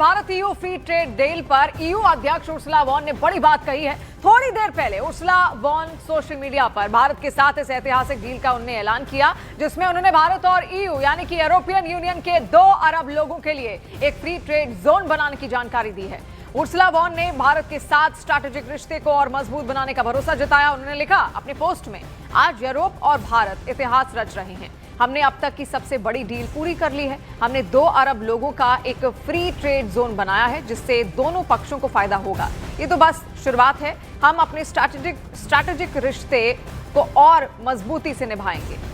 Bharat EU free trade deal पर EU अध्यक्ष Ursula von ने बड़ी बात कही है। थोड़ी देर पहले उर्सुला वॉन सोशल मीडिया पर भारत के साथ इस ऐतिहासिक डील का उन्होंने ऐलान किया, जिसमें उन्होंने भारत और ईयू यानी कि यूरोपियन यूनियन के 2 अरब लोगों के लिए एक फ्री ट्रेड जोन बनाने की जानकारी दी है। उर्सुला वॉन ने भारत के साथ स्ट्रैटेजिक रिश्ते को और मजबूत बनाने का भरोसा जताया। उन्होंने लिखा अपने पोस्ट में, आज यूरोप और भारत इतिहास रच रहे हैं। हमने अब तक की सबसे बड़ी डील पूरी कर ली है। हमने 2 अरब लोगों का एक फ्री ट्रेड जोन बनाया है, जिससे दोनों पक्षों को फायदा होगा। ये तो बस शुरुआत है। हम अपने स्ट्रैटेजिक रिश्ते को और मजबूती से निभाएंगे।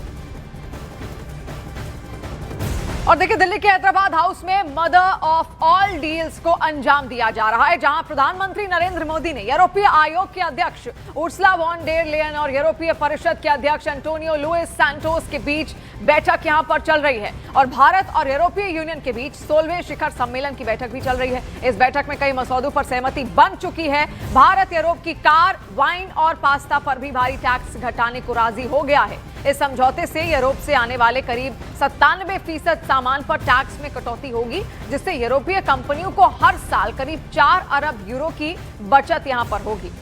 और देखिए, दिल्ली के हैदराबाद हाउस में मदर ऑफ ऑल डील्स को अंजाम दिया जा रहा है, जहां प्रधानमंत्री नरेंद्र मोदी ने यूरोपीय आयोग के अध्यक्ष उर्सुला वॉन डेर लेयन और यूरोपीय परिषद के अध्यक्ष एंटोनियो लुइस सैंटोस के बीच बैठक यहां पर चल रही है। और भारत और यूरोपीय यूनियन के बीच 16वें शिखर सम्मेलन की बैठक भी चल रही है। इस बैठक में कई मसौदों पर सहमति बन चुकी है। भारत यूरोप की कार, वाइन और पास्ता पर भी भारी टैक्स घटाने को राजी हो गया है। इस समझौते से यूरोप से आने वाले करीब 97% सामान पर टैक्स में कटौती होगी, जिससे यूरोपीय कंपनियों को हर साल करीब 4 अरब यूरो की बचत यहां पर होगी।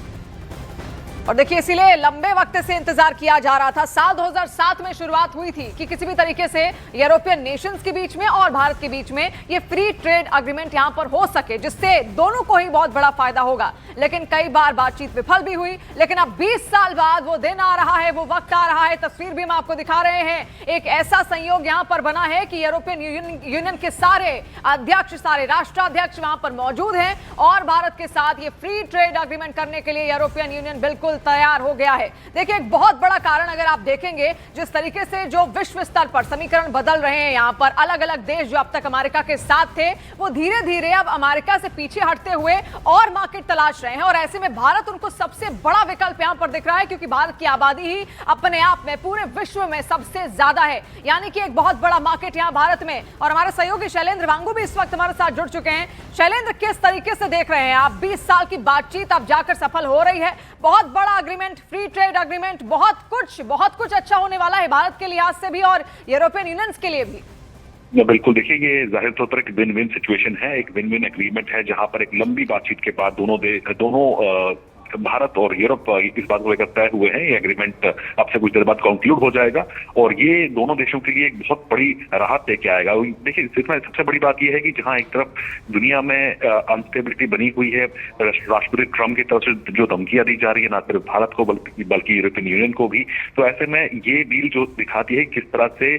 और देखिए, इसीलिए लंबे वक्त से इंतजार किया जा रहा था। साल 2007 में शुरुआत हुई थी कि किसी भी तरीके से यूरोपियन नेशंस के बीच में और भारत के बीच में ये फ्री ट्रेड एग्रीमेंट यहां पर हो सके, जिससे दोनों को ही बहुत बड़ा फायदा होगा। लेकिन कई बार बातचीत विफल भी हुई। लेकिन अब 20 साल बाद वो दिन आ रहा है, वो वक्त आ रहा है। तस्वीर भी हम आपको दिखा रहे हैं। एक ऐसा संयोग यहां पर बना है कि यूरोपियन यूनियन के सारे अध्यक्ष, सारे राष्ट्राध्यक्ष वहां पर मौजूद हैं और भारत के साथ ये फ्री ट्रेड एग्रीमेंट करने के लिए यूरोपियन यूनियन बिल्कुल तैयार हो गया है। देखिए, एक बहुत बड़ा कारण अगर आप देखेंगे, जिस तरीके से जो विश्व स्तर पर समीकरण बदल रहे हैं, यहां पर अलग अलग देश जो अब तक अमेरिका के साथ थे, वो धीरे धीरे अब अमेरिका से पीछे हटते हुए और मार्केट तलाश रहे हैं। और ऐसे में भारत उनको सबसे बड़ा विकल्प यहां पर दिख रहा है, क्योंकि भारत की आबादी ही अपने आप में पूरे विश्व में सबसे ज्यादा है, यानी कि एक बहुत बड़ा मार्केट यहां भारत में। और हमारे सहयोगी शैलेंद्र वांगू भी इस वक्त हमारे साथ जुड़ चुके हैं। शैलेंद्र, किस तरीके से देख रहे हैं आप 20 साल की बातचीत अब जाकर सफल हो रही है? बहुत बड़ा एग्रीमेंट, फ्री ट्रेड एग्रीमेंट, बहुत कुछ अच्छा होने वाला है भारत के लिहाज से भी और यूरोपियन यूनियंस के लिए भी। बिल्कुल, देखिए, ये जाहिर तौर पर एक विन विन सिचुएशन है, एक विन विन एग्रीमेंट है, जहां पर एक लंबी बातचीत के बाद दोनों भारत और यूरोप इस बात को लेकर तय हुए हैं। ये एग्रीमेंट अब से कुछ देर बाद कंक्लूड हो जाएगा और ये दोनों देशों के लिए एक बहुत बड़ी राहत लेके आएगा। देखिए, इसमें सबसे बड़ी बात यह है कि जहां एक तरफ दुनिया में अनस्टेबिलिटी बनी हुई है, राष्ट्रपति ट्रंप की तरफ से जो धमकियां दी जा रही है, ना सिर्फ भारत को बल्कि यूरोपियन यूनियन को भी, तो ऐसे में ये डील जो दिखाती है किस तरह से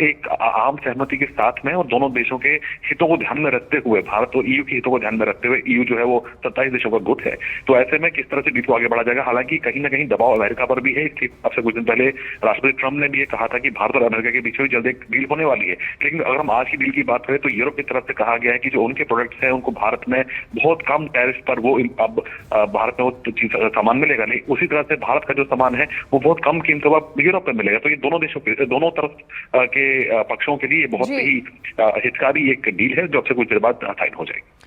एक आम सहमति के साथ में और दोनों देशों के हितों को ध्यान में रखते हुए, भारत और ईयू के हितों को ध्यान में रखते हुए, ईयू जो है वो 27 देशों का गुट है, तो ऐसे में किस तरह से डील को आगे बढ़ा जाएगा। हालांकि कहीं ना कहीं दबाव अमेरिका पर भी है। अब से कुछ दिन पहले राष्ट्रपति ट्रंप ने भी ये कहा था कि भारत और अमेरिका के बीच में जल्द एक डील होने वाली है। लेकिन अगर हम आज की डील की बात करें, तो यूरोप की तरफ से कहा गया है कि जो उनके प्रोडक्ट्स हैं, उनको भारत में बहुत कम टैरिफ पर वो अब भारत में वो सामान मिलेगा। नहीं, उसी तरह से भारत का जो सामान है वो बहुत कम कीमतों पर यूरोप में मिलेगा। तो ये दोनों देशों के, दोनों तरफ के पक्षों के लिए बहुत ही हितकारी एक डील है, जो अब से कुछ देर बाद साइन हो जाएगी।